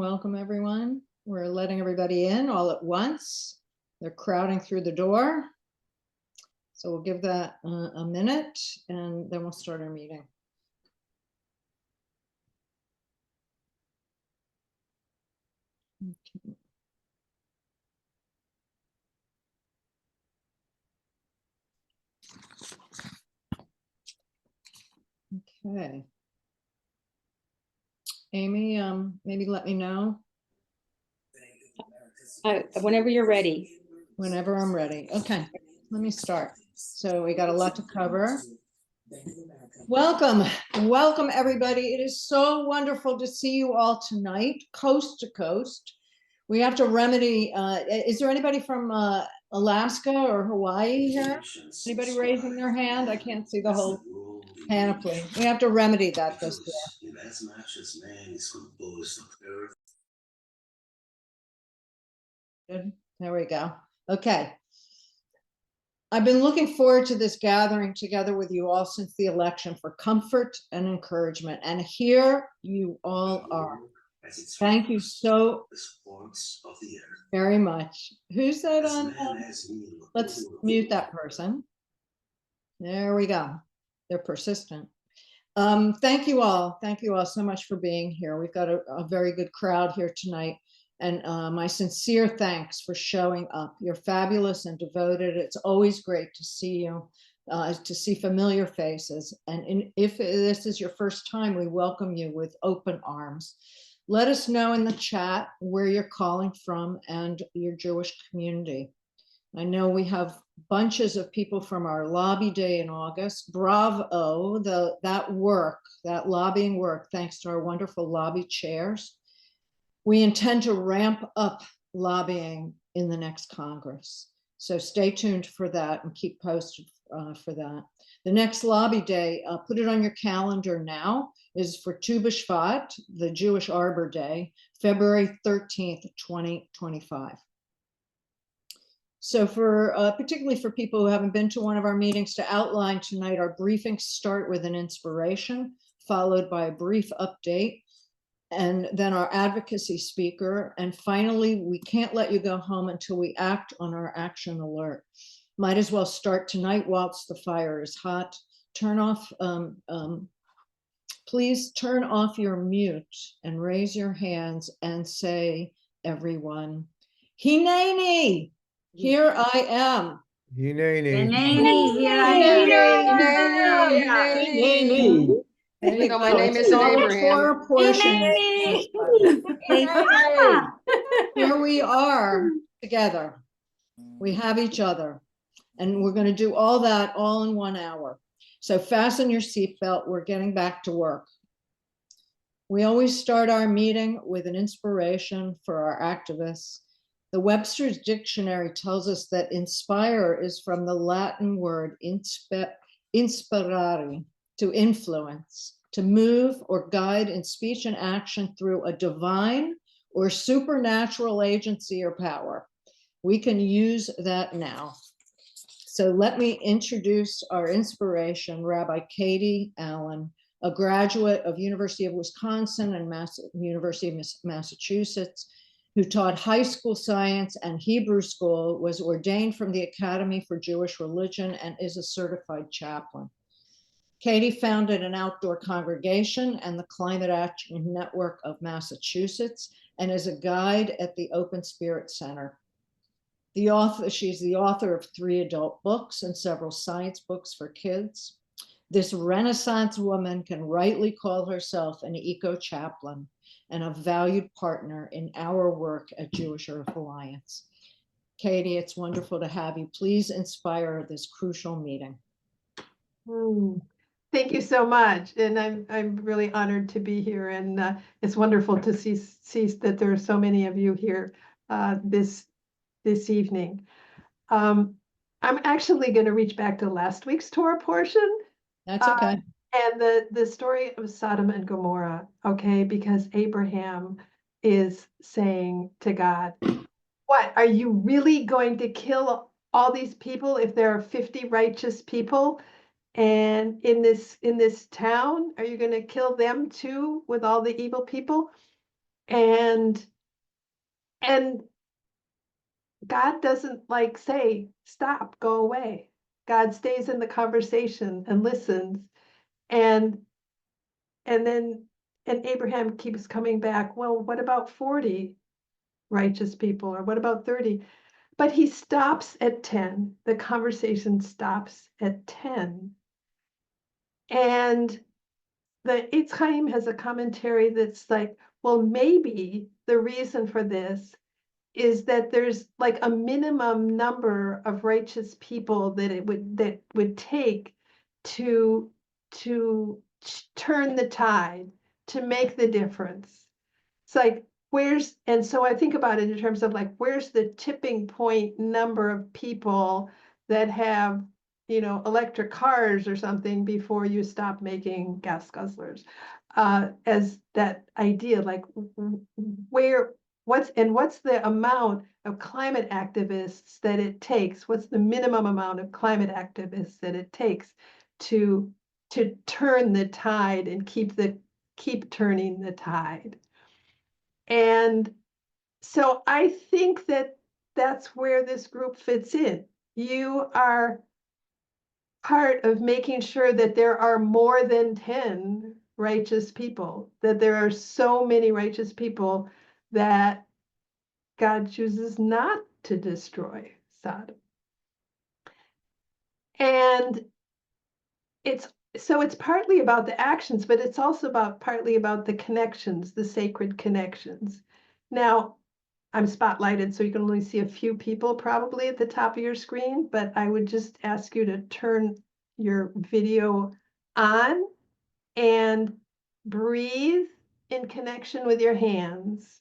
welcome everyone. We're letting everybody in all at once. They're crowding through the door. So we'll give that a minute and then we'll start our meeting. Okay. Amy, maybe let me know. Whenever you're ready. Whenever I'm ready. Okay, let me start. So we got a lot to cover. Welcome everybody. It is so wonderful to see you all tonight, coast to coast. We have to remedy, is there anybody from Alaska or Hawaii here? Anybody raising their hand? I can't see the whole panoply. We have to remedy that this year. Good. There we go. Okay. I've been looking forward to this gathering together with you all since the election for comfort and encouragement. And here you all are. Thank you so very much. Who's that on? Let's mute that person. There we go. They're persistent. Thank you all. Thank you all so much for being here. We've got a very good crowd here tonight. And my sincere thanks for showing up. You're fabulous and devoted. It's always great to see you, to see familiar faces. And if this is your first time, we welcome you with open arms. Let us know in the chat where you're calling from and your Jewish community. I know we have bunches of people from our lobby day in August. Bravo, that lobbying work, thanks to our wonderful lobby chairs. We intend to ramp up lobbying in the next Congress. So stay tuned for that and keep posted for that. The next lobby day, put it on your calendar now, is for Tu B'Shvat, the Jewish Arbor Day, February 13th, 2025. So particularly for people who haven't been to one of our meetings, to outline tonight, our briefings start with an inspiration, followed by a brief update, and then our advocacy speaker. And finally, we can't let you go home until we act on our action alert. Might as well start tonight whilst the fire is hot. Please turn off your mute and raise your hands and say, everyone, Hineni, here I am. Hineni. There you go. My name is Abraham. Here we are together. We have each other. And we're going to do all that all in 1 hour. So fasten your seatbelt. We're getting back to work. We always start our meeting with an inspiration for our activists. The Webster's Dictionary tells us that inspire is from the Latin word inspirare, to influence, to move or guide in speech and action through a divine or supernatural agency or power. We can use that now. So let me introduce our inspiration, Rabbi Katy Allen, a graduate of University of Wisconsin and University of Massachusetts, who taught high school science and Hebrew school, was ordained from the Academy for Jewish Religion, and is a certified chaplain. Katy founded an outdoor congregation and the Climate Action Network of Massachusetts, and is a guide at the Open Spirit Center. She's the author of 3 adult books and several science books for kids. This Renaissance woman can rightly call herself an eco-chaplain and a valued partner in our work at Jewish Earth Alliance. Katy, it's wonderful to have you. Please inspire this crucial meeting. Thank you so much, and I'm really honored to be here, and it's wonderful to see that there are so many of you here this evening. I'm actually going to reach back to last week's Torah portion. That's okay. And the story of Sodom and Gomorrah, okay, because Abraham is saying to God, what, are you really going to kill all these people if there are 50 righteous people? And in this town, are you going to kill them too with all the evil people? And God doesn't like say, stop, go away. God stays in the conversation and listens. And then Abraham keeps coming back. Well, what about 40 righteous people? Or what about 30? But he stops at 10. The conversation stops at 10. And the Eitz Chaim has a commentary that's like, well, maybe the reason for this is that there's like a minimum number of righteous people that would take to turn the tide, to make the difference. It's like, and so I think about it in terms of like, where's the tipping point number of people that have, electric cars or something before you stop making gas guzzlers, as that idea, like what's the amount of climate activists that it takes? What's the minimum amount of climate activists that it takes to turn the tide and keep turning the tide? And so I think that that's where this group fits in. You are part of making sure that there are more than 10 righteous people, that there are so many righteous people that God chooses not to destroy Sodom. And it's partly about the actions, but it's also partly about the connections, the sacred connections. Now, I'm spotlighted, so you can only see a few people probably at the top of your screen, but I would just ask you to turn your video on and breathe in connection with your hands.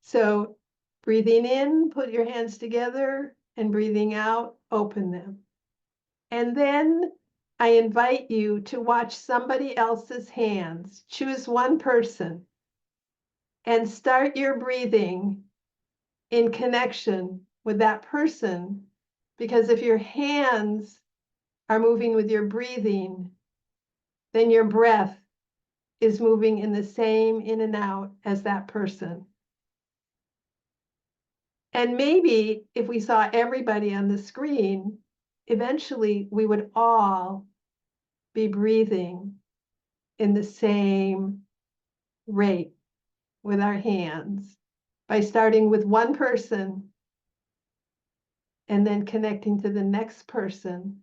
So breathing in, put your hands together, and breathing out, open them. And then I invite you to watch somebody else's hands. Choose one person and start your breathing in connection with that person, because if your hands are moving with your breathing, then your breath is moving in the same in and out as that person. And maybe if we saw everybody on the screen, eventually we would all be breathing in the same rate with our hands, by starting with one person and then connecting to the next person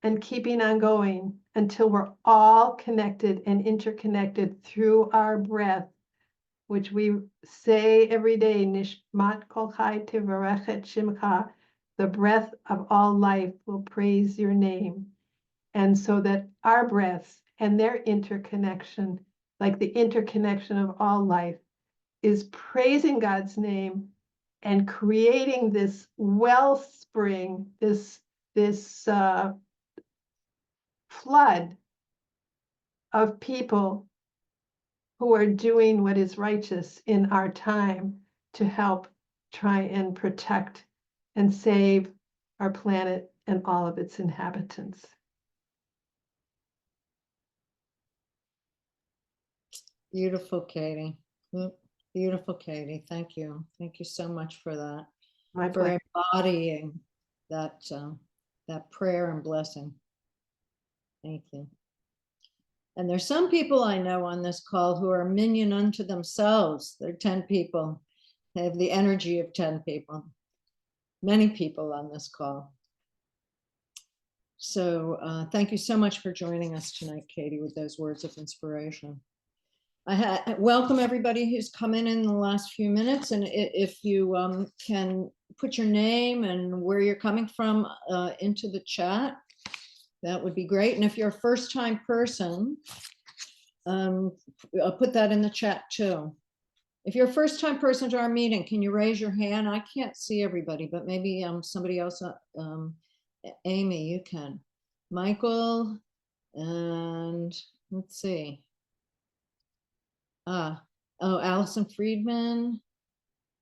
and keeping on going until we're all connected and interconnected through our breath, which we say every day, Nishmat kol chai tivarech et shimcha, the breath of all life will praise your name. And so that our breaths and their interconnection, like the interconnection of all life, is praising God's name and creating this wellspring, this flood of people who are doing what is righteous in our time to help try and protect and save our planet and all of its inhabitants. Beautiful, Katie. Beautiful, Katie. Thank you. Thank you so much for that. My for pleasure. embodying that prayer and blessing. Thank you. And there's some people I know on this call who are minion unto themselves. They're 10 people. They have the energy of 10 people. Many people on this call. So thank you so much for joining us tonight, Katie, with those words of inspiration. I welcome everybody who's come in the last few minutes, and if you can put your name and where you're coming from into the chat, that would be great. And if you're a first-time person, I'll put that in the chat too. If you're a first-time person to our meeting, can you raise your hand? I can't see everybody, but maybe somebody else, Amy, you can. Michael, and let's see. Oh, Allison Friedman,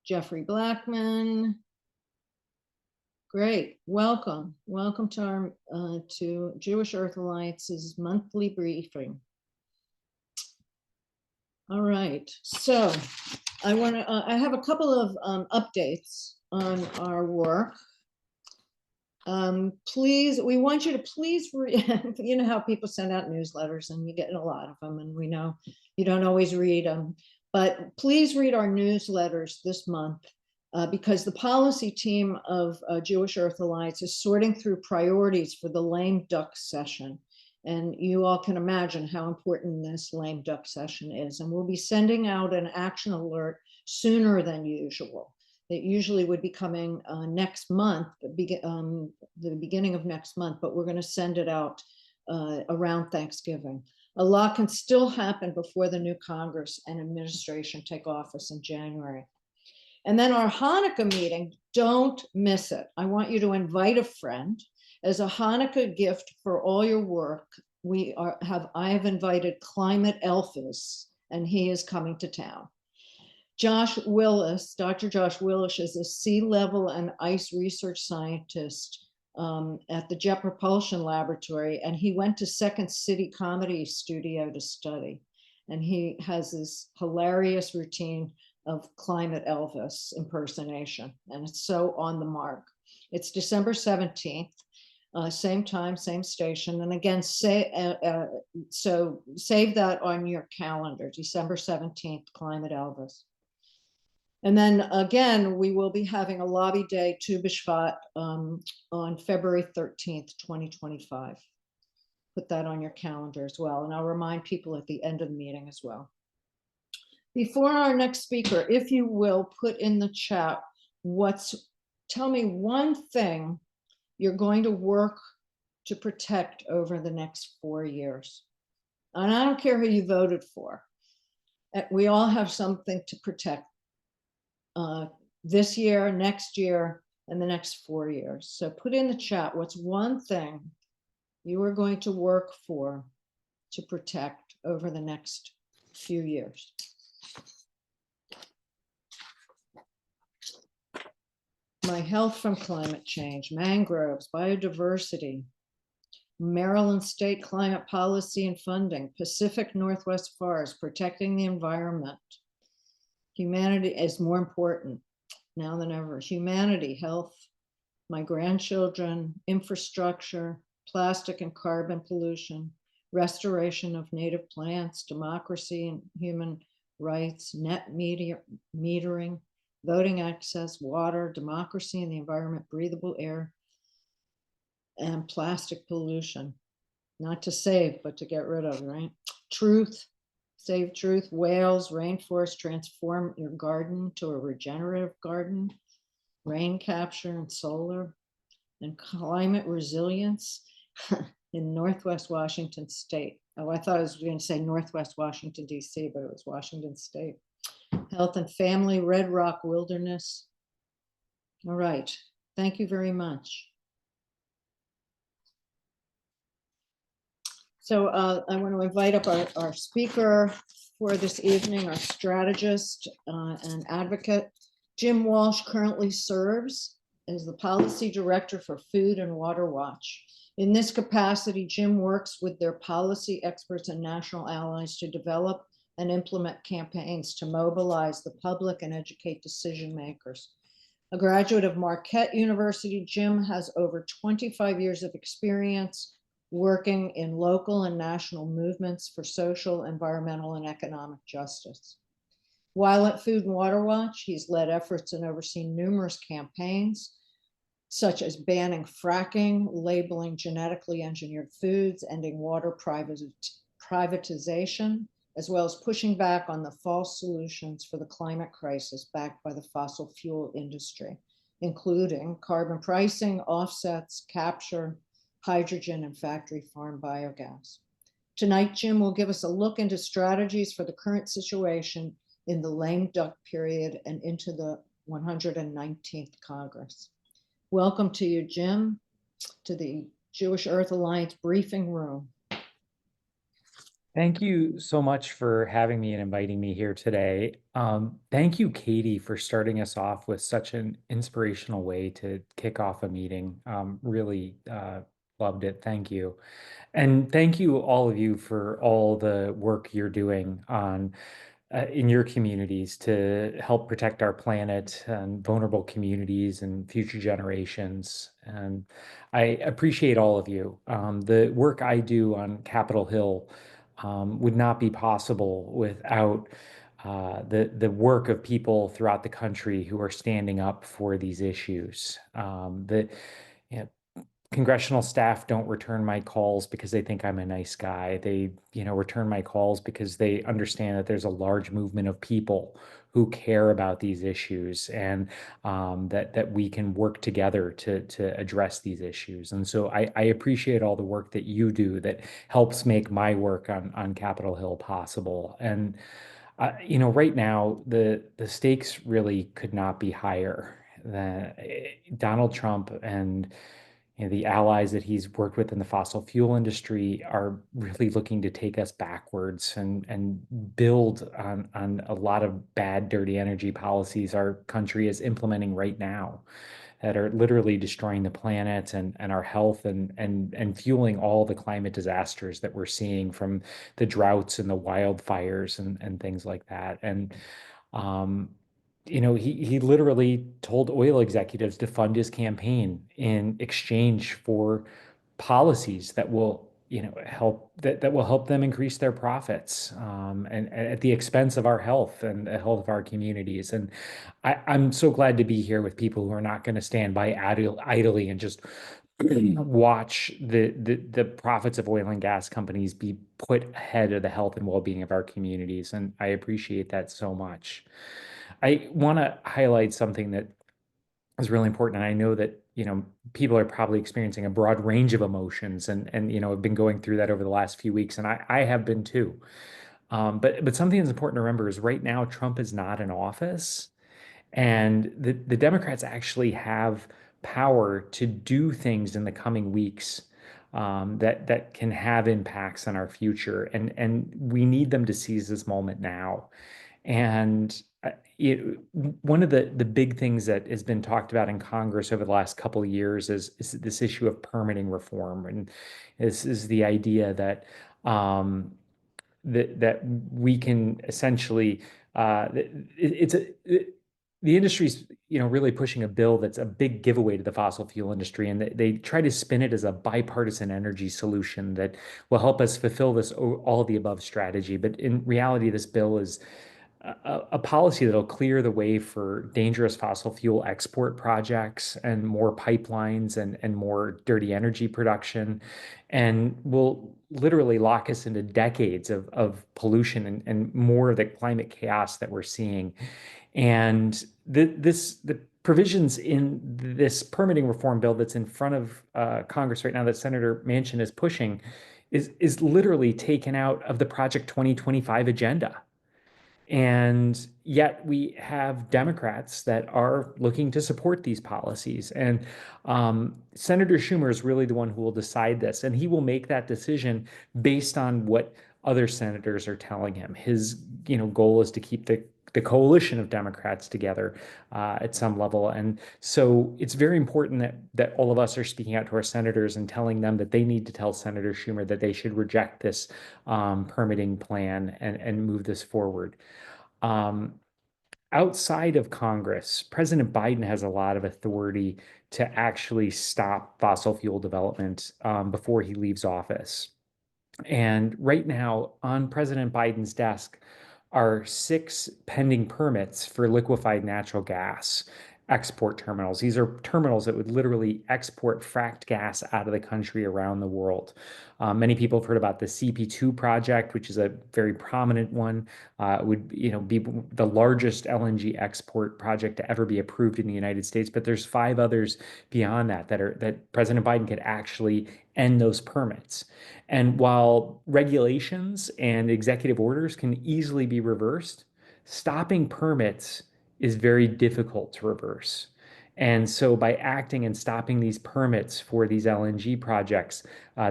Jeffrey Blackman. Great, welcome. Welcome to our to Jewish Earth Alliance's monthly briefing. All right, so I want to, I have a couple of updates on our work. Please, we want you to please read, you know how people send out newsletters and you get a lot of them, and we know you don't always read them, but please read our newsletters this month because the policy team of Jewish Earth Alliance is sorting through priorities for the lame duck session. And you all can imagine how important this lame duck session is. And we'll be sending out an action alert sooner than usual. It usually would be coming next month, the beginning of next month, but we're going to send it out around Thanksgiving. A lot can still happen before the new Congress and administration take office in January. And then our Hanukkah meeting, don't miss it. I want you to invite a friend. As a Hanukkah gift for all your work, I have invited Climate Elphys, and he is coming to town. Josh Willis, Dr. Josh Willis, is a sea level and ice research scientist at the Jet Propulsion Laboratory, and he went to Second City Comedy Studio to study. And he has this hilarious routine of Climate Elvis impersonation, and it's so on the mark. It's December 17th. Same time, same station. And again, so save that on your calendar, December 17th, Climate Elvis. And then again, we will be having a lobby day Tu B'Shvat on February 13th, 2025. Put that on your calendar as well. And I'll remind people at the end of the meeting as well. Before our next speaker, if you will, put in the chat, tell me one thing you're going to work to protect over the next 4 years. And I don't care who you voted for. We all have something to protect this year, next year, and the next 4 years. So put in the chat, what's one thing you are going to work for to protect over the next few years? My health from climate change, mangroves, biodiversity, Maryland state climate policy and funding, Pacific Northwest forests, protecting the environment. Humanity is more important now than ever. Humanity, health, my grandchildren, infrastructure, plastic and carbon pollution, restoration of native plants, democracy and human rights, net metering, voting access, water, democracy and the environment, breathable air, and plastic pollution. Not to save, but to get rid of, right? Truth, save truth, whales, rainforest, transform your garden to a regenerative garden, rain capture and solar, and climate resilience in Northwest Washington State. Oh, I thought I was going to say Northwest Washington, D.C., but it was Washington State. Health and family, Red Rock Wilderness. All right, thank you very much. So I want to invite up our speaker for this evening, our strategist and advocate. Jim Walsh currently serves as the policy director for Food and Water Watch. In this capacity, Jim works with their policy experts and national allies to develop and implement campaigns to mobilize the public and educate decision makers. A graduate of Marquette University, Jim has over 25 years of experience working in local and national movements for social, environmental, and economic justice. While at Food and Water Watch, he's led efforts and overseen numerous campaigns, such as banning fracking, labeling genetically engineered foods, ending water privatization, as well as pushing back on the false solutions for the climate crisis backed by the fossil fuel industry, including carbon pricing, offsets, capture, hydrogen, and factory farm biogas. Tonight, Jim will give us a look into strategies for the current situation in the lame duck period and into the 119th Congress. Welcome to you, Jim, to the Jewish Earth Alliance briefing room. Thank you so much for having me and inviting me here today. Thank you, Katie, for starting us off with such an inspirational way to kick off a meeting. Really loved it. Thank you. And thank you, all of you, for all the work you're doing on in your communities to help protect our planet and vulnerable communities and future generations. And I appreciate all of you. The work I do on Capitol Hill would not be possible without the work of people throughout the country who are standing up for these issues. You know, congressional staff don't return my calls because they think I'm a nice guy. They, return my calls because they understand that there's a large movement of people who care about these issues, and that we can work together to address these issues. And so I appreciate all the work that you do that helps make my work on Capitol Hill possible. And right now the stakes really could not be higher. Donald Trump and the allies that he's worked with in the fossil fuel industry are really looking to take us backwards and build on a lot of bad, dirty energy policies our country is implementing right now that are literally destroying the planet and our health and fueling all the climate disasters that we're seeing, from the droughts and the wildfires and things like that. And um, he literally told oil executives to fund his campaign in exchange for policies that will, that will help them increase their profits, and at the expense of our health and the health of our communities. And I'm so glad to be here with people who are not going to stand by idly and just watch the profits of oil and gas companies be put ahead of the health and well-being of our communities. And I appreciate that so much. I want to highlight something that is really important. And I know that, people are probably experiencing a broad range of emotions, and have been going through that over the last few weeks. And I have been too. But something that's important to remember is right now, Trump is not in office, and the Democrats actually have power to do things in the coming weeks, that can have impacts on our future. And we need them to seize this moment now. And one of the big things that has been talked about in Congress over the last couple of years is this issue of permitting reform. And this is the idea that that we can essentially, the industry's really pushing a bill that's a big giveaway to the fossil fuel industry, and they try to spin it as a bipartisan energy solution that will help us fulfill this all of the above strategy. But in reality, this bill is a policy that'll clear the way for dangerous fossil fuel export projects and more pipelines and more dirty energy production, and will literally lock us into decades of pollution and more of the climate chaos that we're seeing. And the provisions in this permitting reform bill that's in front of Congress right now that Senator Manchin is pushing is literally taken out of the Project 2025 agenda. And yet we have Democrats that are looking to support these policies. And Senator Schumer is really the one who will decide this. And he will make that decision based on what other senators are telling him. His goal is to keep the coalition of Democrats together at some level. And so it's very important that all of us are speaking out to our senators and telling them that they need to tell Senator Schumer that they should reject this permitting plan and move this forward. Um, Outside of Congress, President Biden has a lot of authority to actually stop fossil fuel development before he leaves office. And right now, on President Biden's desk are 6 pending permits for liquefied natural gas export terminals. These are terminals that would literally export fracked gas out of the country around the world. Many people have heard about the CP2 project, which is a very prominent one. It would be the largest LNG export project to ever be approved in the United States. But there's 5 others beyond that President Biden could actually end those permits. And while regulations and executive orders can easily be reversed, stopping permits is very difficult to reverse. And so by acting and stopping these permits for these LNG projects,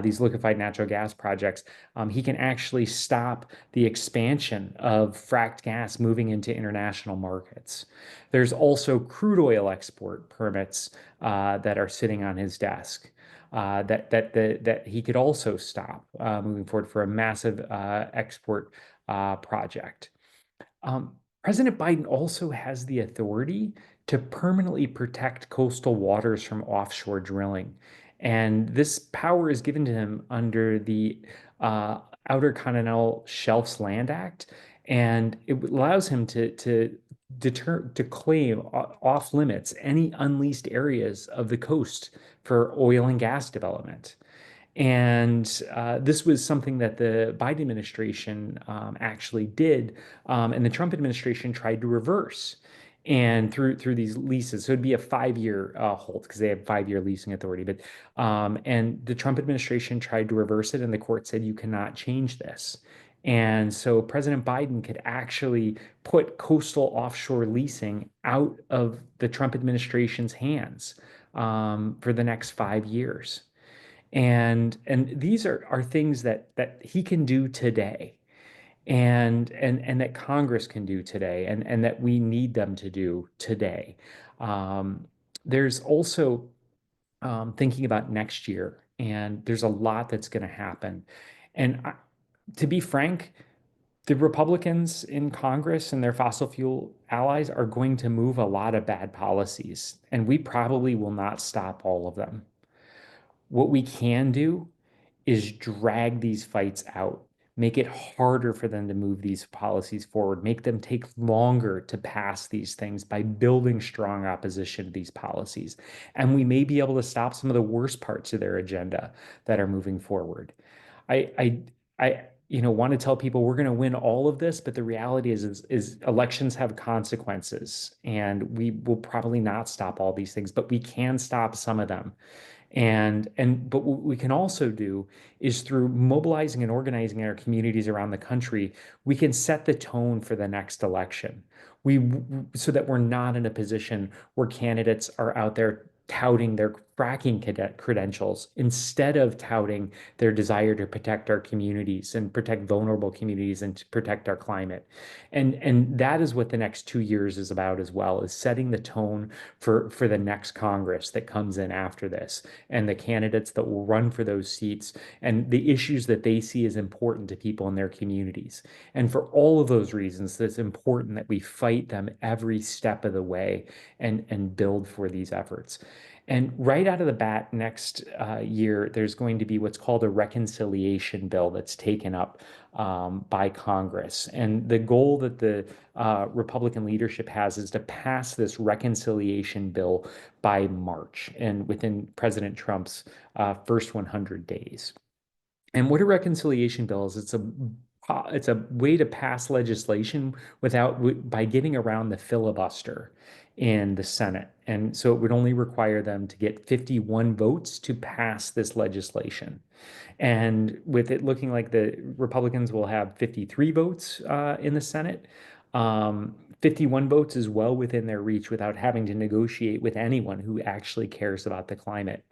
these liquefied natural gas projects, he can actually stop the expansion of fracked gas moving into international markets. There's also crude oil export permits that are sitting on his desk. That he could also stop moving forward for a massive export project. President Biden also has the authority to permanently protect coastal waters from offshore drilling. And this power is given to him under the uh, Outer Continental Shelves Land Act. And it allows him to claim off limits any unleased areas of the coast for oil and gas development. And this was something that the Biden administration actually did, and the Trump administration tried to reverse. And through these leases, so it'd be a 5-year hold because they have 5-year leasing authority. But and the Trump administration tried to reverse it, and the court said you cannot change this. And so President Biden could actually put coastal offshore leasing out of the Trump administration's hands for the next 5 years. And these are things that he can do today, and that Congress can do today, and that we need them to do today. Um, there's also thinking about next year, and there's a lot that's going to happen. And to be frank, the Republicans in Congress and their fossil fuel allies are going to move a lot of bad policies, and we probably will not stop all of them. What we can do is drag these fights out, make it harder for them to move these policies forward, make them take longer to pass these things by building strong opposition to these policies. And we may be able to stop some of the worst parts of their agenda that are moving forward. I want to tell people we're going to win all of this, but the reality is elections have consequences, and we will probably not stop all these things, but we can stop some of them. But what we can also do is through mobilizing and organizing our communities around the country, we can set the tone for the next election. So that we're not in a position where candidates are out there touting their fracking credentials instead of touting their desire to protect our communities and protect vulnerable communities and to protect our climate. And that is what the next 2 years is about as well, is setting the tone for the next Congress that comes in after this, and the candidates that will run for those seats, and the issues that they see as important to people in their communities. And for all of those reasons, it's important that we fight them every step of the way and build for these efforts. And right out of the bat next year, there's going to be what's called a reconciliation bill that's taken up by Congress. And the goal that the Republican leadership has is to pass this reconciliation bill by March, and within President Trump's first 100 days. And what a reconciliation bill is, it's a way to pass legislation by getting around the filibuster in the Senate. And so it would only require them to get 51 votes to pass this legislation. And with it looking like the Republicans will have 53 votes in the Senate, 51 votes is well within their reach without having to negotiate with anyone who actually cares about the climate.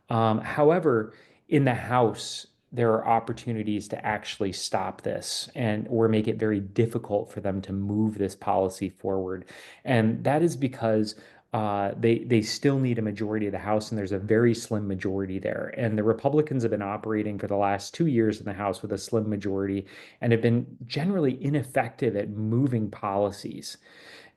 However, in the House, there are opportunities to actually stop this or make it very difficult for them to move this policy forward. And that is because they still need a majority of the House, and there's a very slim majority there. And the Republicans have been operating for the last 2 years in the House with a slim majority and have been generally ineffective at moving policies.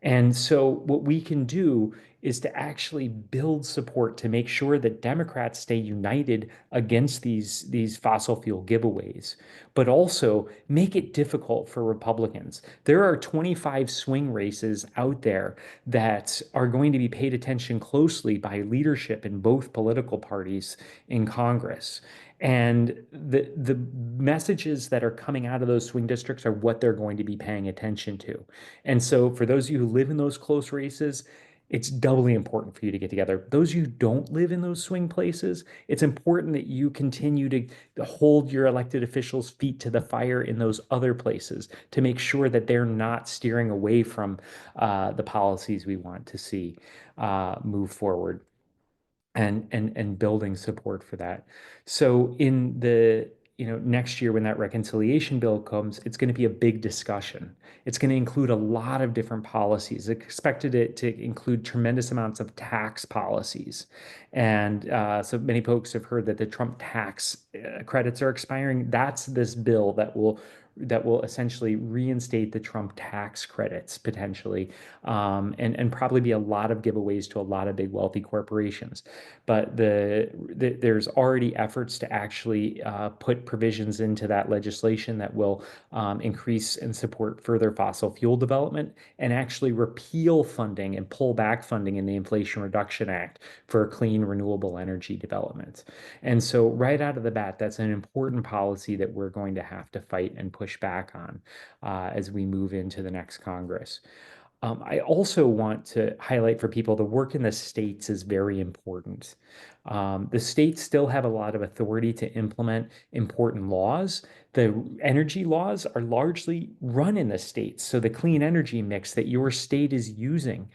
And so what we can do is to actually build support to make sure that Democrats stay united against these fossil fuel giveaways, but also make it difficult for Republicans. There are 25 swing races out there that are going to be paid attention closely by leadership in both political parties in Congress. And the messages that are coming out of those swing districts are what they're going to be paying attention to. And so for those of you who live in those close races, it's doubly important for you to get together. Those of you who don't live in those swing places, it's important that you continue to hold your elected officials' feet to the fire in those other places to make sure that they're not steering away from the policies we want to see move forward, and building support for that. So in the next year when that reconciliation bill comes, it's going to be a big discussion. It's going to include a lot of different policies. Expected it to include tremendous amounts of tax policies. And so many folks have heard that the Trump tax credits are expiring. That's this bill that will that will essentially reinstate the Trump tax credits potentially, and probably be a lot of giveaways to a lot of big wealthy corporations. But there's already efforts to actually put provisions into that legislation that will increase and support further fossil fuel development, and actually repeal funding and pull back funding in the Inflation Reduction Act for clean renewable energy development. And so right out of the bat, that's an important policy that we're going to have to fight and push back on as we move into the next Congress. I also want to highlight for people the work in the states is very important. The states still have a lot of authority to implement important laws. The energy laws are largely run in the states. So the clean energy mix that your state is using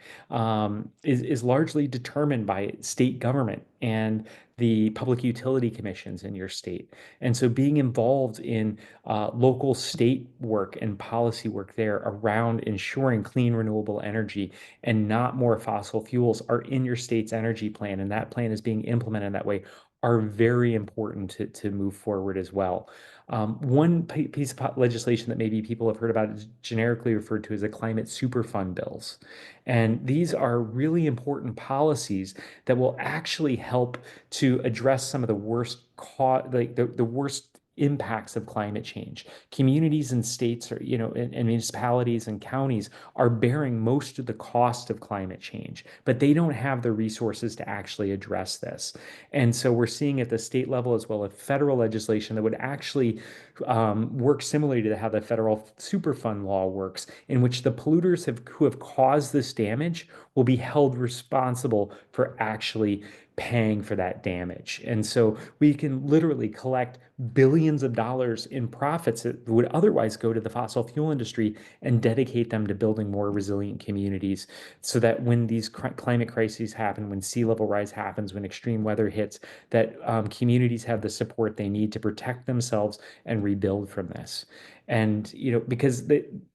is largely determined by state government and the public utility commissions in your state. And so being involved in local state work and policy work there around ensuring clean renewable energy and not more fossil fuels are in your state's energy plan, and that plan is being implemented that way, are very important to move forward as well. One piece of legislation that maybe people have heard about is generically referred to as the climate superfund bills. And these are really important policies that will actually help to address some of the worst the worst impacts of climate change. Communities and states are, and municipalities and counties are bearing most of the cost of climate change, but they don't have the resources to actually address this. And so we're seeing at the state level as well as federal legislation that would actually work similarly to how the federal Superfund law works, in which the polluters who have caused this damage will be held responsible for actually paying for that damage. And so we can literally collect billions of dollars in profits that would otherwise go to the fossil fuel industry and dedicate them to building more resilient communities, so that when these climate crises happen, when sea level rise happens, when extreme weather hits, that communities have the support they need to protect themselves and rebuild from this. And because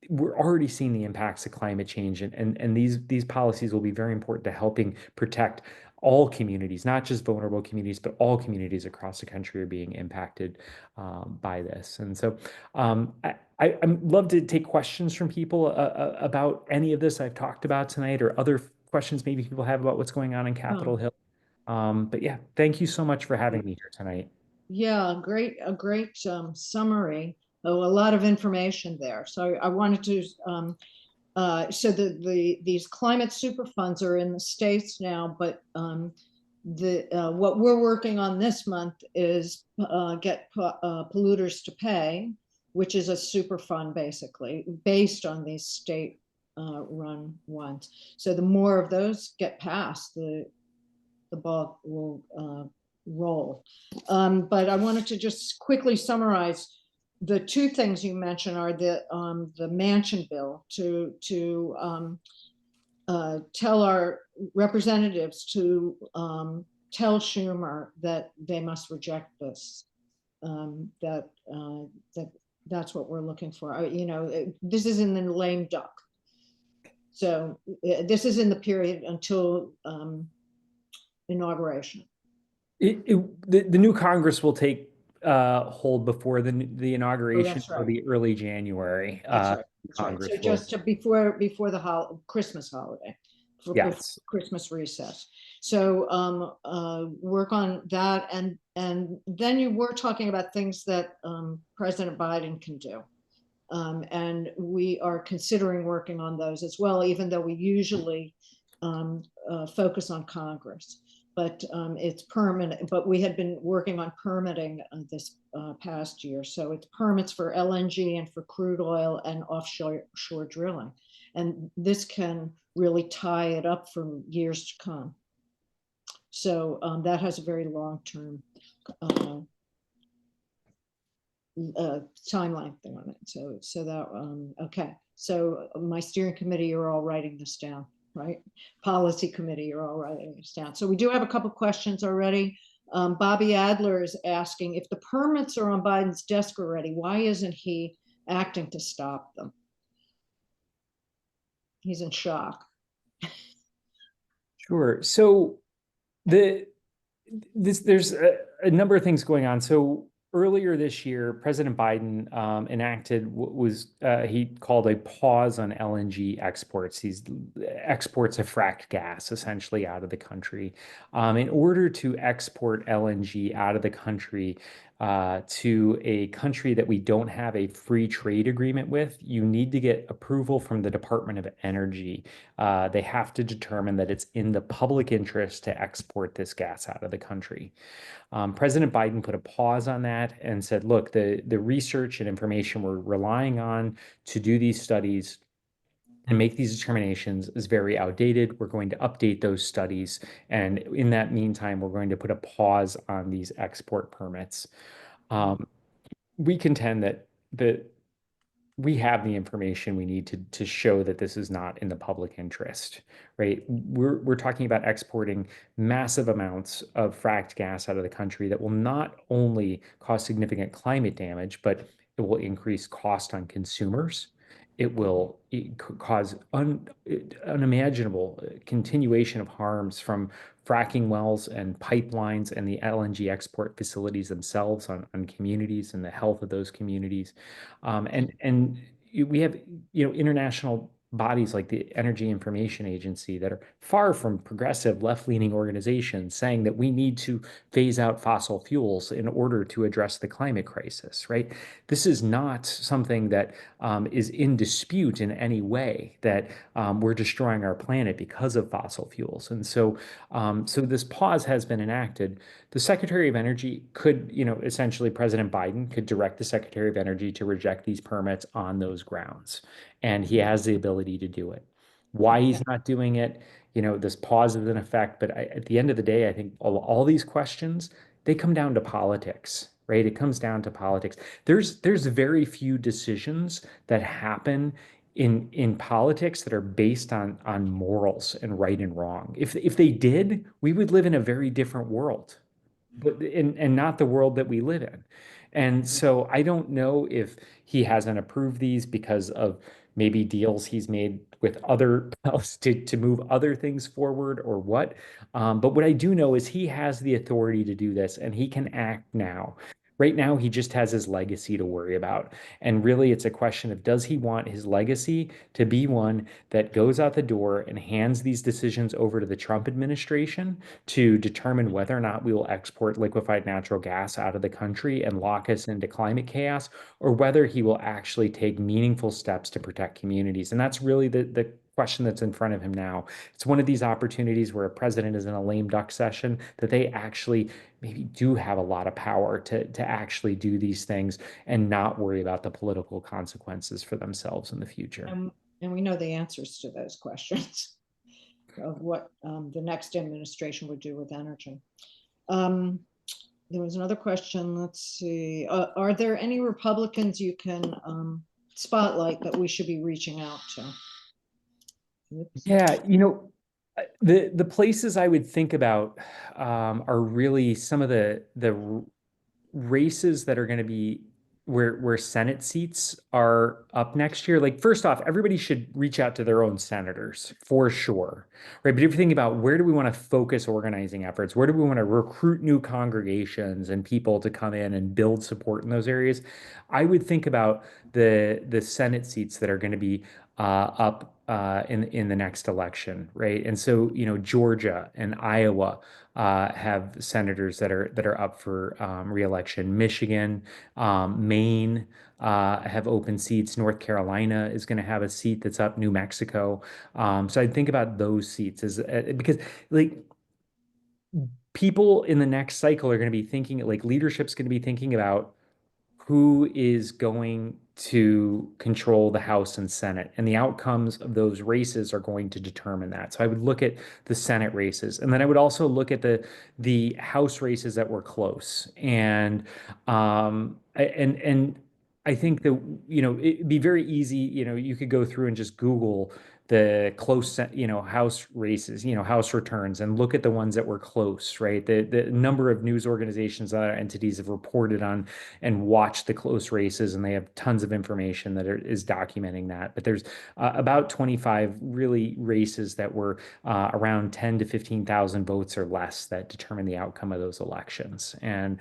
we're already seeing the impacts of climate change, and these policies will be very important to helping protect all communities, not just vulnerable communities, but all communities across the country are being impacted by this. And so I'd love to take questions from people about any of this I've talked about tonight, or other questions maybe people have about what's going on in Capitol Hill. But yeah, thank you so much for having me here tonight. Yeah, a great summary. Oh, a lot of information there. So I wanted to so these climate super funds are in the states now, but what we're working on this month is get polluters to pay, which is a super fund basically based on these state run ones. So the more of those get passed, the ball will roll. But I wanted to just quickly summarize. The two things you mentioned are the Manchin bill to tell our representatives to tell Schumer that they must reject this. That's what we're looking for. This is in the lame duck. So this is in the period until inauguration. The new Congress will take hold before the inauguration, right. or the early January. That's right. Congress So just before the Christmas holiday, before yes. Christmas recess. So work on that, and then you were talking about things that President Biden can do. And we are considering working on those as well, even though we usually focus on Congress. But it's permanent. But we had been working on permitting this past year. So it's permits for LNG and for crude oil and offshore drilling. And this can really tie it up for years to come. So that has a very long-term timeline thing on it. So that, okay. So my steering committee, you're all writing this down. Right? Policy committee, you're all writing this down. So we do have a couple questions already. Bobby Adler is asking, if the permits are on Biden's desk already, why isn't he acting to stop them? He's in shock. Sure. So there's a number of things going on. So earlier this year, President Biden enacted what was he called a pause on LNG exports. These exports of fracked gas essentially out of the country. In order to export LNG out of the country to a country that we don't have a free trade agreement with, you need to get approval from the Department of Energy. They have to determine that it's in the public interest to export this gas out of the country. President Biden put a pause on that and said, look, the research and information we're relying on to do these studies and make these determinations is very outdated. We're going to update those studies. And in that meantime, we're going to put a pause on these export permits. We contend that we have the information we need to show that this is not in the public interest, right? We're talking about exporting massive amounts of fracked gas out of the country that will not only cause significant climate damage, but it will increase cost on consumers. It will cause unimaginable continuation of harms from fracking wells and pipelines and the LNG export facilities themselves on communities and the health of those communities. And we have, international bodies like the Energy Information Agency that are far from progressive left-leaning organizations saying that we need to phase out fossil fuels in order to address the climate crisis, right? This is not something that is in dispute in any way, that we're destroying our planet because of fossil fuels. And so this pause has been enacted. The Secretary of Energy could, essentially President Biden could direct the Secretary of Energy to reject these permits on those grounds. And he has the ability to do it. Why he's not doing it, this pause is in effect. But at the end of the day, I think all these questions, they come down to politics, right? It comes down to politics. There's very few decisions that happen in politics that are based on morals and right and wrong. If they did, we would live in a very different world, but and not the world that we live in. And so I don't know if he hasn't approved these because of maybe deals he's made with other else to move other things forward or what. But what I do know is he has the authority to do this and he can act now. Right now, he just has his legacy to worry about. And really, it's a question of, does he want his legacy to be one that goes out the door and hands these decisions over to the Trump administration to determine whether or not we will export liquefied natural gas out of the country and lock us into climate chaos, or whether he will actually take meaningful steps to protect communities? And that's really the question that's in front of him now. It's one of these opportunities where a president is in a lame duck session, that they actually maybe do have a lot of power to actually do these things and not worry about the political consequences for themselves in the future. And we know the answers to those questions of what the next administration would do with energy. There was another question. Let's see. Are there any Republicans you can spotlight that we should be reaching out to? Oops. Yeah, the places I would think about are really some of the races that are going to be where Senate seats are up next year. Like, first off, everybody should reach out to their own senators for sure, right? But if you think about, where do we want to focus organizing efforts? Where do we want to recruit new congregations and people to come in and build support in those areas? I would think about the Senate seats that are going to be up in the next election, right? And so, Georgia and Iowa have senators that are up for reelection. Michigan, Maine have open seats. North Carolina is going to have a seat that's up. New Mexico. So I'd think about those seats because, like, people in the next cycle are going to be thinking, like, leadership's going to be thinking about who is going to control the House and Senate, and the outcomes of those races are going to determine that. So I would look at the Senate races, and then I would also look at the House races that were close. And I think that, it'd be very easy, you could go through and just Google the close, House races, House returns, and look at the ones that were close, right? The number of news organizations and other entities have reported on and watched the close races, and they have tons of information that is documenting that. But there's about 25 really races that were around 10 to 15,000 votes or less that determine the outcome of those elections. And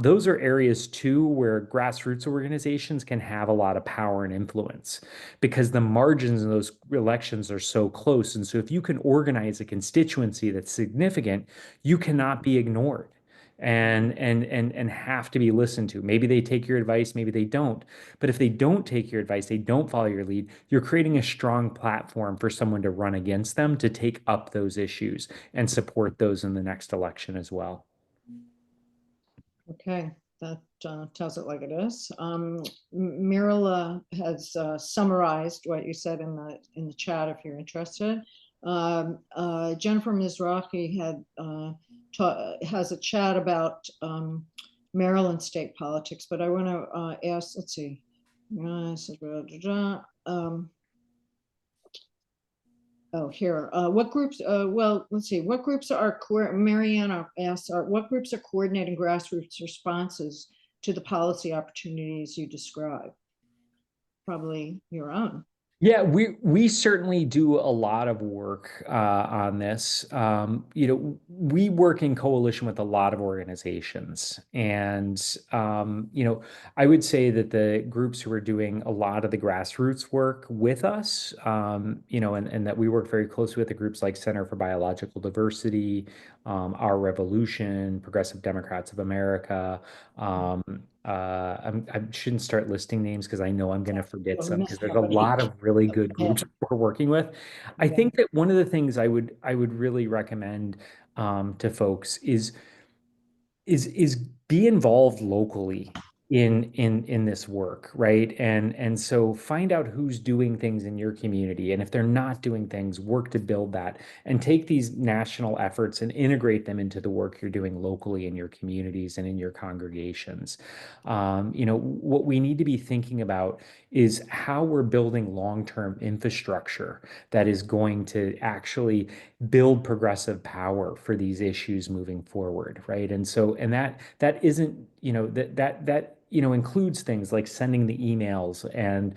those are areas too where grassroots organizations can have a lot of power and influence because the margins in those elections are so close. And so if you can organize a constituency that's significant, you cannot be ignored and have to be listened to. Maybe they take your advice, maybe they don't. But if they don't take your advice, they don't follow your lead, you're creating a strong platform for someone to run against them to take up those issues and support those in the next election as well. Okay, that tells it like it is. Mirala has summarized what you said in the chat if you're interested. Jennifer Mizrahi has a chat about Maryland state politics, but I want to ask, let's see. Oh, here. What groups? Well, let's see. What groups are Mariana asks, what groups are coordinating grassroots responses to the policy opportunities you describe? Probably your own. Yeah, we certainly do a lot of work on this. We work in coalition with a lot of organizations, and I would say that the groups who are doing a lot of the grassroots work with us, and that we work very closely with the groups like Center for Biological Diversity, Our Revolution, Progressive Democrats of America. I shouldn't start listing names because I know I'm going to forget some because there's a lot of really good groups we're working with. I think that one of the things I would really recommend to folks is be involved locally in this work, right? And so find out who's doing things in your community, and if they're not doing things, work to build that and take these national efforts and integrate them into the work you're doing locally in your communities and in your congregations. What we need to be thinking about is how we're building long-term infrastructure that is going to actually build progressive power for these issues moving forward, right? And so, and that isn't, that includes things like sending the emails and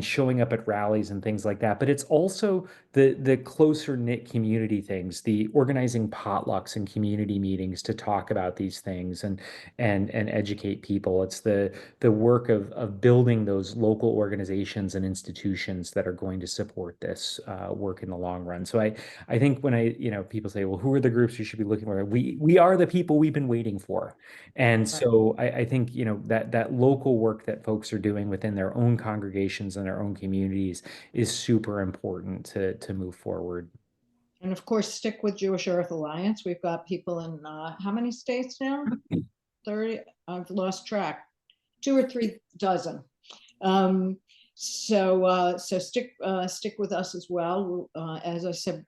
showing up at rallies and things like that. But it's also the closer knit community things, the organizing potlucks and community meetings to talk about these things and educate people. It's the work of building those local organizations and institutions that are going to support this work in the long run. So I think when people say, well, who are the groups you should be looking for? We are the people we've been waiting for. And so I think, that local work that folks are doing within their own congregations and their own communities is super important to move forward. And of course, stick with Jewish Earth Alliance. We've got people in how many states now? 30? I've lost track. 2 or 3 dozen. So stick with us as well. As I said,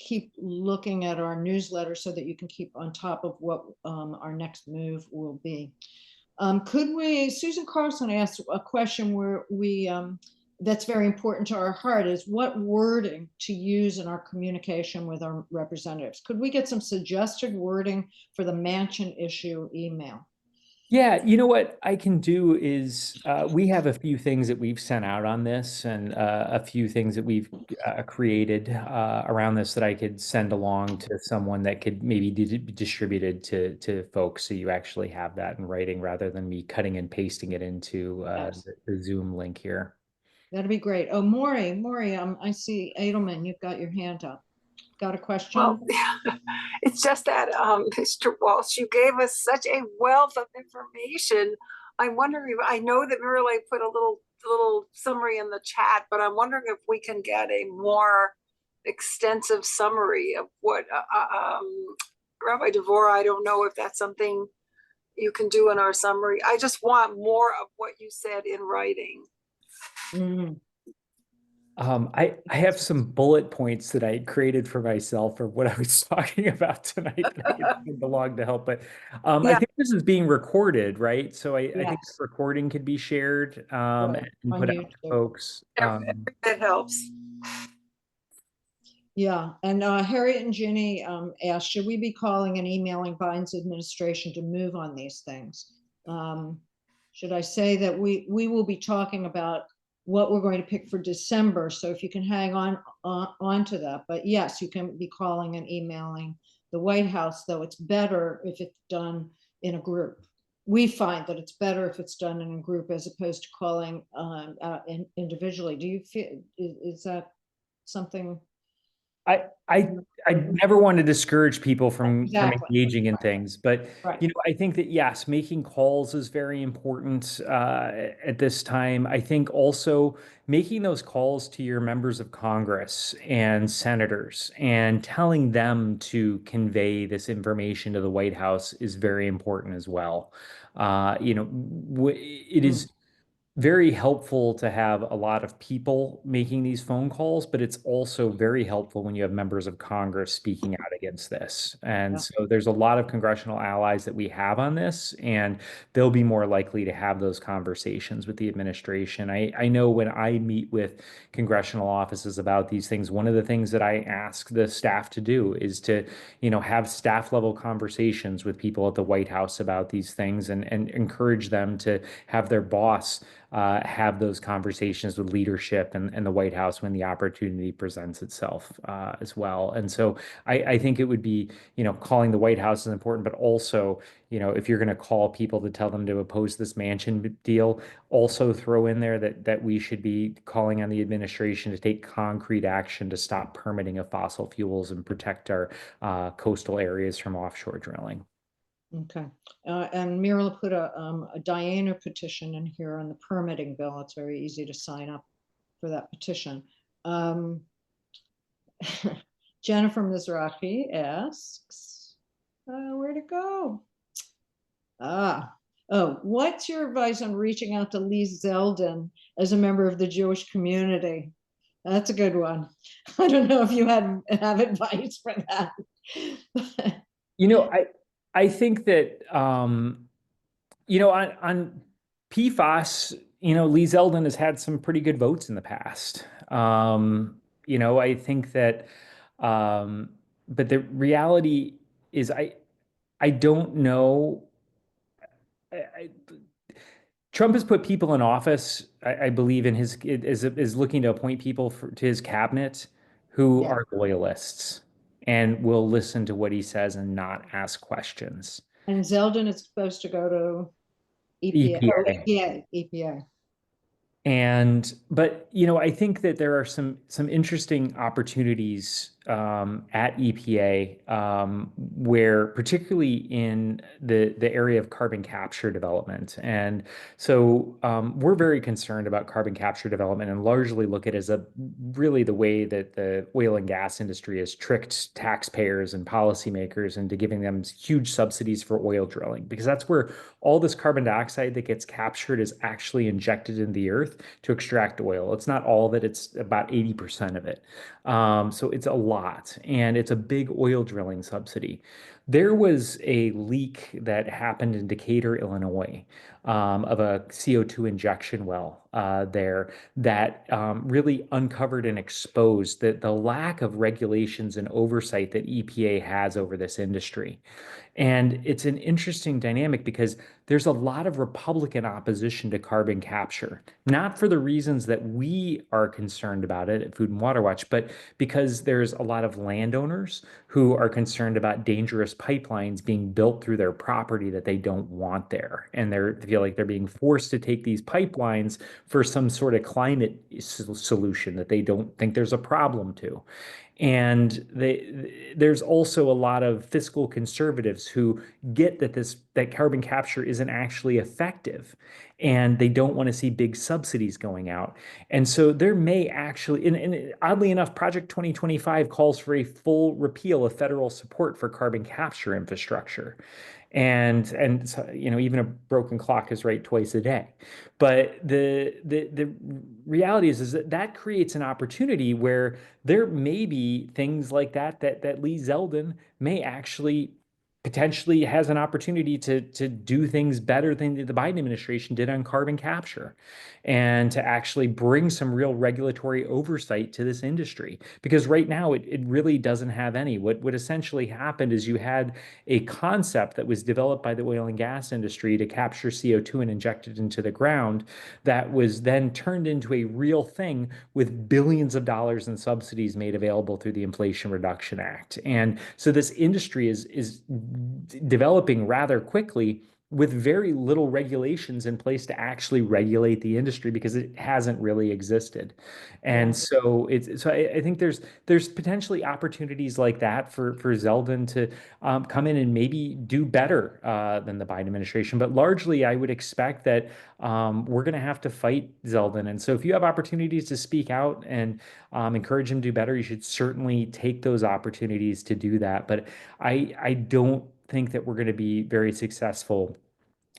keep looking at our newsletter so that you can keep on top of what our next move will be. Susan Carlson asked a question where that's very important to our heart, is what wording to use in our communication with our representatives. Could we get some suggested wording for the Manchin issue email? Yeah, what I can do is we have a few things that we've sent out on this and a few things that we've created around this that I could send along to someone that could maybe be distributed to folks, so you actually have that in writing rather than me cutting and pasting it into the Zoom link here. That'd be great. Oh, Maury, I see Edelman, you've got your hand up. Got a question? Well, it's just that, Mr. Walsh, you gave us such a wealth of information. I'm wondering, I know that Miralay put a little summary in the chat, but I'm wondering if we can get a more extensive summary of what, Rabbi Devora, I don't know if that's something you can do in our summary. I just want more of what you said in writing. Mm. I have some bullet points that I created for myself for what I was talking about tonight that I can send along to help. But I Yeah. think this is being recorded, right? So I think the Yes, recording could be shared right, and on put out to YouTube. folks. That helps. Yeah, and Harriet and Ginny asked, should we be calling and emailing Biden's administration to move on these things? Should I say that we will be talking about what we're going to pick for December? So if you can hang on to that, but yes, you can be calling and emailing the White House, though it's better if it's done in a group. We find that it's better if it's done in a group as opposed to calling individually. Do you feel, is that something? I never want to discourage people from Exactly. engaging in things, but Right. I think that yes, making calls is very important at this time. I think also making those calls to your members of Congress and senators and telling them to convey this information to the White House is very important as well. It is very helpful to have a lot of people making these phone calls, but it's also very helpful when you have members of Congress speaking out against this. And Yeah. so there's a lot of congressional allies that we have on this, and they'll be more likely to have those conversations with the administration. I know when I meet with congressional offices about these things, one of the things that I ask the staff to do is to, have staff level conversations with people at the White House about these things and encourage them to have their boss have those conversations with leadership and the White House when the opportunity presents itself as well. And so I think it would be, calling the White House is important, but also, if you're going to call people to tell them to oppose this Manchin deal, also throw in there that we should be calling on the administration to take concrete action to stop permitting of fossil fuels and protect our coastal areas from offshore drilling. Okay. And Muriel put a Diana petition in here on the permitting bill. It's very easy to sign up for that petition. Jennifer Mizrahi asks, where'd it go? What's your advice on reaching out to Lee Zeldin as a member of the Jewish community? That's a good one. I don't know if you have advice for that. I think that on PFAS, Lee Zeldin has had some pretty good votes in the past. I think that, but the reality is, I don't know. I, Trump has put people in office, I believe, in his is looking to appoint people to his cabinet who Yeah. are loyalists and will listen to what he says and not ask questions. And Zeldin is supposed to go to EPA. EPA. EPA. But I think that there are some interesting opportunities at EPA where, particularly in the area of carbon capture development, and so we're very concerned about carbon capture development and largely look at it as really the way that the oil and gas industry has tricked taxpayers and policymakers into giving them huge subsidies for oil drilling, because that's where all this carbon dioxide that gets captured is actually injected in the earth to extract oil. It's not all of it, it's about 80% of it. So it's a lot, and it's a big oil drilling subsidy. There was a leak that happened in Decatur, Illinois, of a CO2 injection well there that really uncovered and exposed the lack of regulations and oversight that EPA has over this industry. And it's an interesting dynamic because there's a lot of Republican opposition to carbon capture, not for the reasons that we are concerned about it at Food and Water Watch, but because there's a lot of landowners who are concerned about dangerous pipelines being built through their property that they don't want there. And they feel like they're being forced to take these pipelines for some sort of climate solution that they don't think there's a problem to. And there's also a lot of fiscal conservatives who get that carbon capture isn't actually effective, and they don't want to see big subsidies going out. And so there may actually, and oddly enough, Project 2025 calls for a full repeal of federal support for carbon capture infrastructure. And so, even a broken clock is right twice a day. But the reality is that that creates an opportunity where there may be things like that Lee Zeldin may actually potentially has an opportunity to do things better than the Biden administration did on carbon capture, and to actually bring some real regulatory oversight to this industry. Because right now it really doesn't have any. What essentially happened is you had a concept that was developed by the oil and gas industry to capture CO2 and inject it into the ground, that was then turned into a real thing with billions of dollars in subsidies made available through the Inflation Reduction Act. And so this industry is developing rather quickly, with very little regulations in place to actually regulate the industry, because it hasn't really existed. And so I think there's potentially opportunities like that for Zeldin to come in and maybe do better than the Biden administration. But largely, I would expect that we're going to have to fight Zeldin. And so if you have opportunities to speak out and encourage him to do better, you should certainly take those opportunities to do that. But I don't think that we're going to be very successful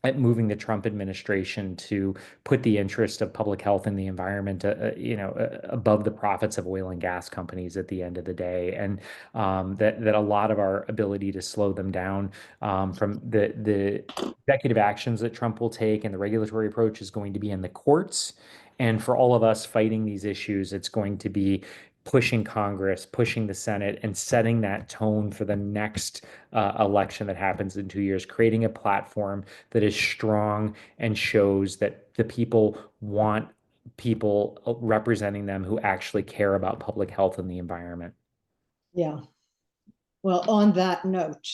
at moving the Trump administration to put the interest of public health and the environment, above the profits of oil and gas companies at the end of the day. And that a lot of our ability to slow them down from the executive actions that Trump will take and the regulatory approach is going to be in the courts. And for all of us fighting these issues, it's going to be pushing Congress, pushing the Senate, and setting that tone for the next election that happens in 2 years, creating a platform that is strong and shows that the people want people representing them who actually care about public health and the environment. Yeah. Well, on that note,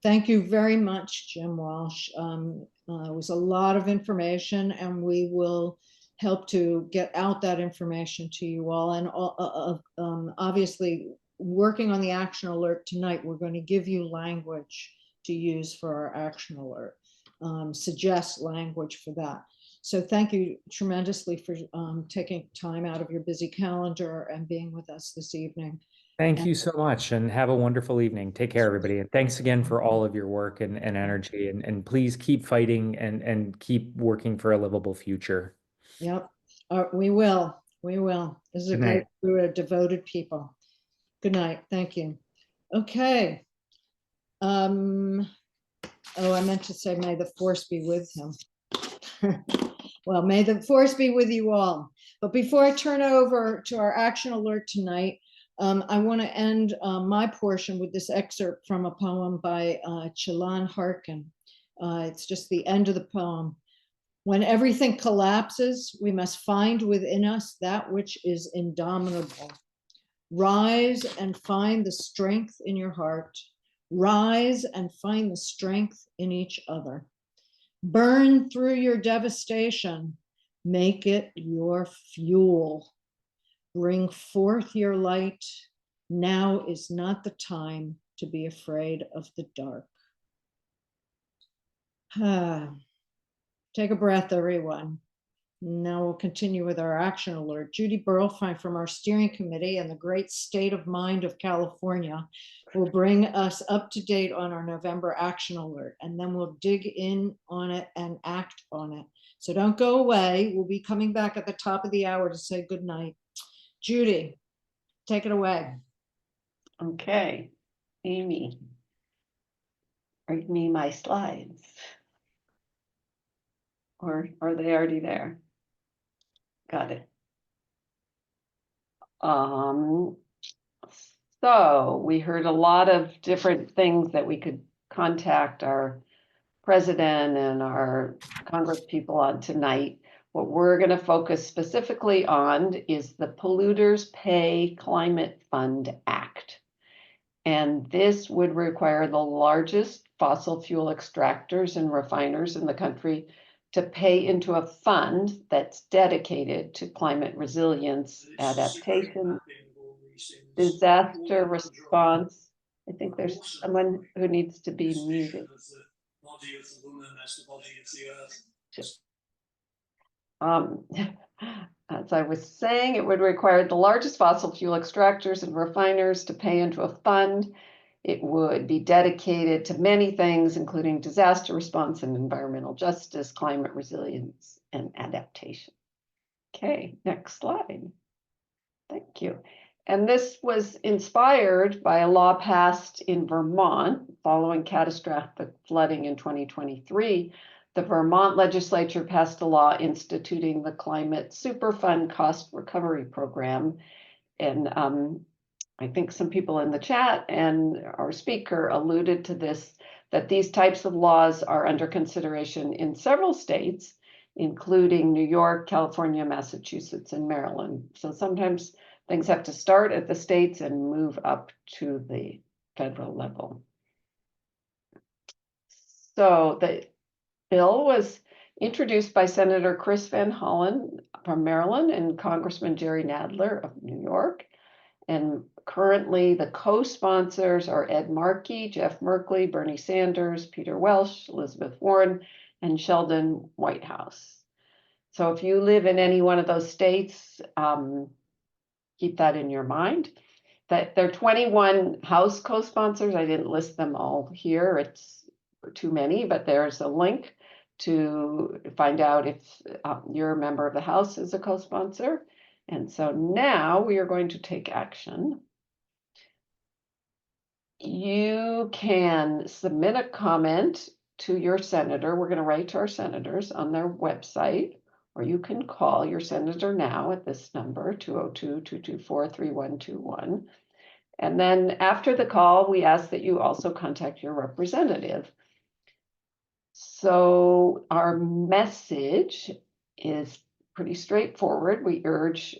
thank you very much, Jim Walsh. It was a lot of information, and we will help to get out that information to you all. And obviously, working on the action alert tonight, we're going to give you language to use for our action alert, suggest language for that. So thank you tremendously for taking time out of your busy calendar and being with us this evening. Thank you so much, and have a wonderful evening. Take care, everybody. And thanks again for all of your work and energy. And please keep fighting and keep working for a livable future. Yep, we will. We will. This is a great group of devoted people. Good night. Thank you. Okay. Oh, I meant to say, may the force be with him. Well, may the force be with you all. But before I turn over to our action alert tonight, I want to end my portion with this excerpt from a poem by Chelan Harkin. It's just the end of the poem. When everything collapses, we must find within us that which is indomitable. Rise and find the strength in your heart. Rise and find the strength in each other. Burn through your devastation. Make it your fuel. Bring forth your light. Now is not the time to be afraid of the dark. Take a breath, everyone. Now we'll continue with our action alert. Judy Burlfine from our steering committee and the great state of mind of California will bring us up to date on our November action alert, and then we'll dig in on it and act on it. So don't go away. We'll be coming back at the top of the hour to say good night. Judy, take it away. Okay, Amy, bring me my slides. Or are they already there? Got it. So we heard a lot of different things that we could contact our president and our Congress people on tonight. What we're going to focus specifically on is the Polluters Pay Climate Fund Act. And this would require the largest fossil fuel extractors and refiners in the country to pay into a fund that's dedicated to climate resilience, adaptation, disaster response. I think there's someone who needs to be muted. As I was saying, it would require the largest fossil fuel extractors and refiners to pay into a fund. It would be dedicated to many things, including disaster response and environmental justice, climate resilience, and adaptation. Okay, next slide. Thank you. And this was inspired by a law passed in Vermont following catastrophic flooding in 2023. The Vermont legislature passed a law instituting the Climate Superfund Cost Recovery Program. And I think some people in the chat and our speaker alluded to this, that these types of laws are under consideration in several states, including New York, California, Massachusetts, and Maryland. So sometimes things have to start at the states and move up to the federal level. So the bill was introduced by Senator Chris Van Hollen from Maryland and Congressman Jerry Nadler of New York. And currently the co-sponsors are Ed Markey, Jeff Merkley, Bernie Sanders, Peter Walsh, Elizabeth Warren, and Sheldon Whitehouse. So if you live in any one of those states, keep that in your mind. That there are 21 House co-sponsors. I didn't list them all here. It's too many, but there's a link to find out if you're a member of the House as a co-sponsor. And so now we are going to take action. You can submit a comment to your senator. We're going to write to our senators on their website, or you can call your senator now at this number, 202-224-3121. And then after the call, we ask that you also contact your representative. So our message is pretty straightforward. We urge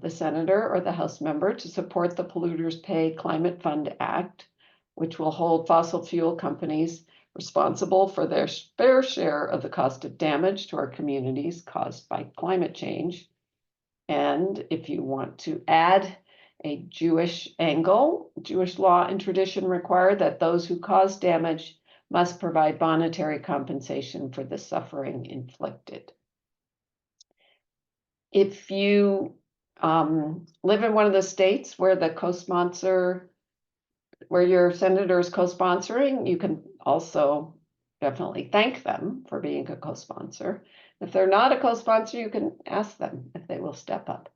the senator or the House member to support the Polluters Pay Climate Fund Act, which will hold fossil fuel companies responsible for their fair share of the cost of damage to our communities caused by climate change. And if you want to add a Jewish angle, Jewish law and tradition require that those who cause damage must provide monetary compensation for the suffering inflicted. If you live in one of the states where the co-sponsor, where your senator is co-sponsoring, you can also definitely thank them for being a co-sponsor. If they're not a co-sponsor, you can ask them if they will step up.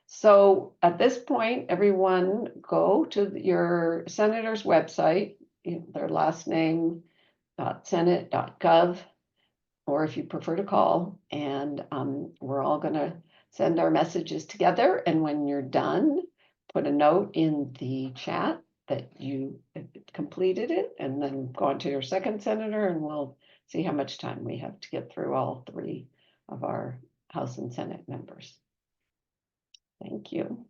So at this point, everyone go to your senator's website, their last name, .senate.gov, or if you prefer to call, and we're all going to send our messages together. And when you're done, put a note in the chat that you completed it, and then go on to your second senator, and we'll see how much time we have to get through all three of our House and Senate members. Thank you.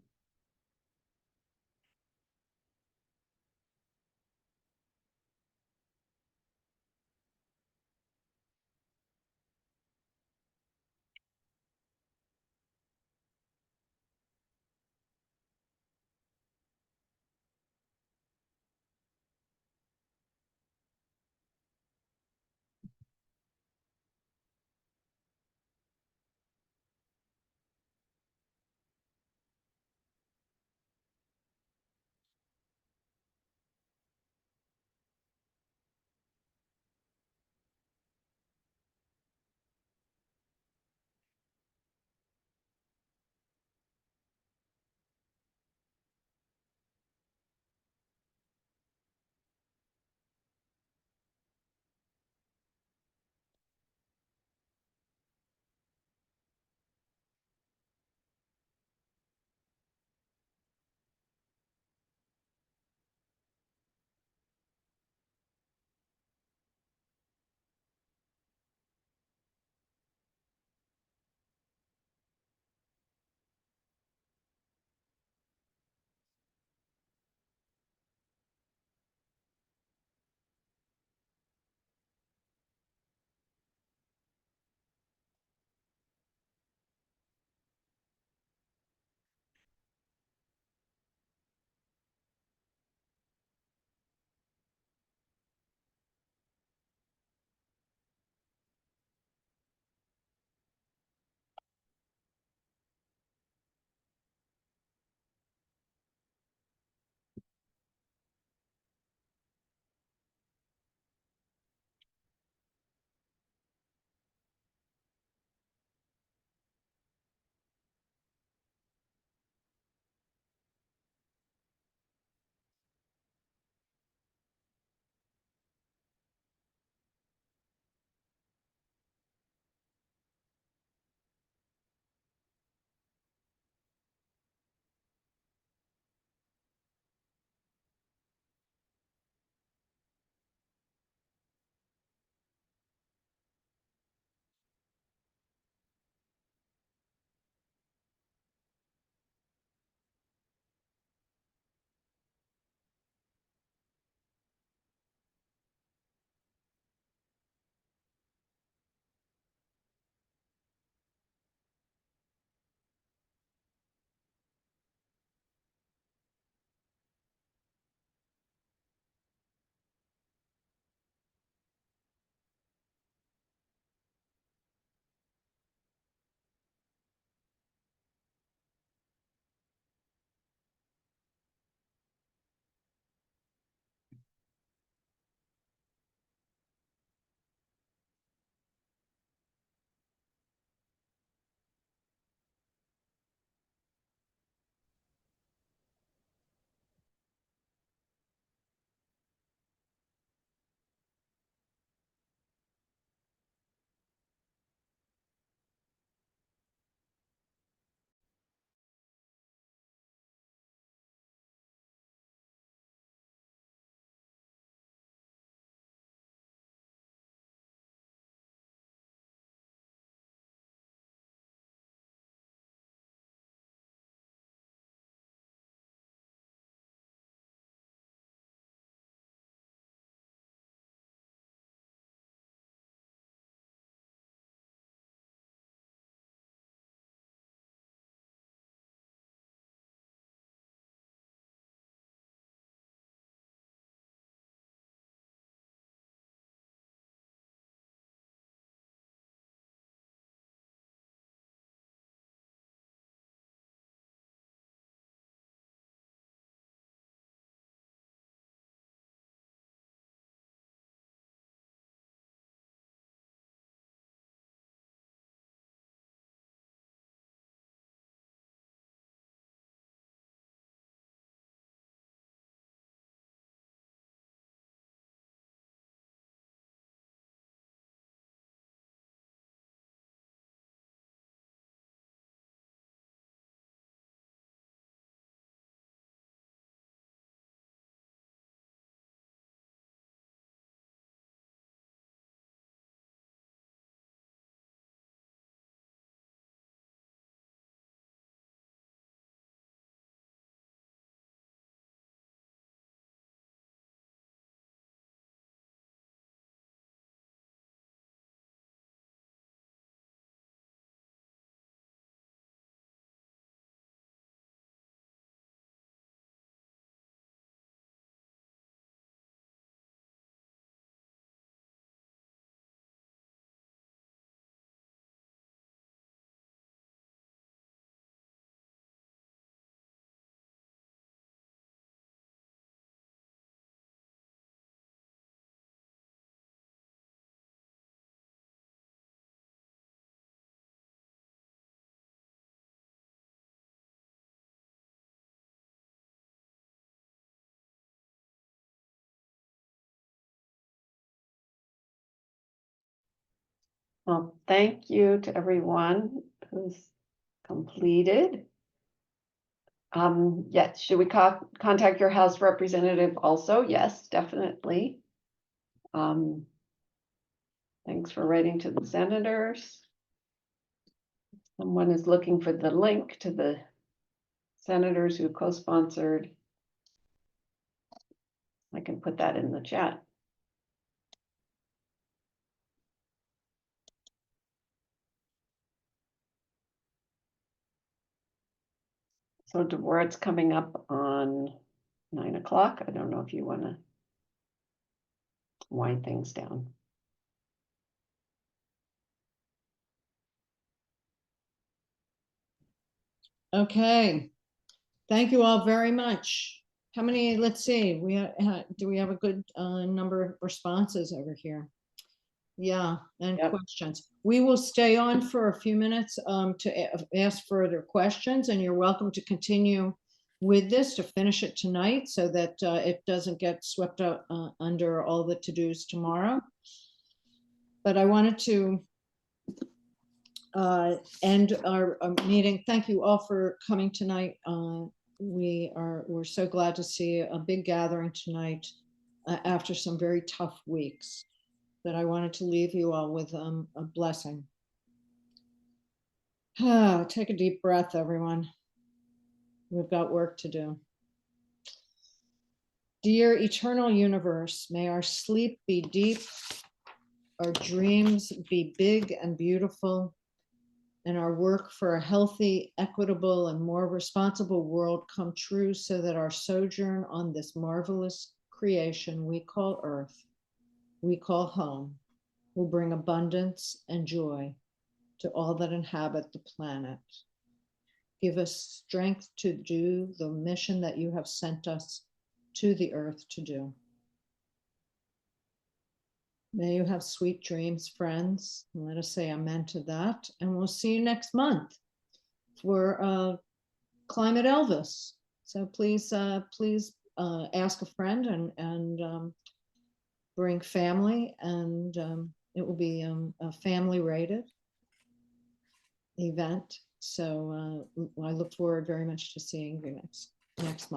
Well, thank you to everyone who's completed. Yes, should we contact your House representative also? Yes, definitely. Thanks for writing to the senators. Someone is looking for the link to the senators who co-sponsored. I can put that in the chat. So Deborah, it's coming up on 9 o'clock. I don't know if you want to wind things down. Okay. Thank you all very much. How many, let's see, do we have a good number of responses over here? Yeah, and Yep. questions. We will stay on for a few minutes to ask further questions, and you're welcome to continue with this to finish it tonight so that it doesn't get swept up under all the to-dos tomorrow. But I wanted to end our meeting. Thank you all for coming tonight. We're so glad to see a big gathering tonight after some very tough weeks. But I wanted to leave you all with a blessing. Take a deep breath, everyone. We've got work to do. Dear eternal universe, may our sleep be deep, our dreams be big and beautiful, and our work for a healthy, equitable, and more responsible world come true so that our sojourn on this marvelous creation we call Earth, we call home, will bring abundance and joy to all that inhabit the planet. Give us strength to do the mission that you have sent us to the earth to do. May you have sweet dreams, friends. Let us say amen to that. And we'll see you next month for Climate Elvis. So please ask a friend and bring family, and it will be a family rated event. So I look forward very much to seeing you next month.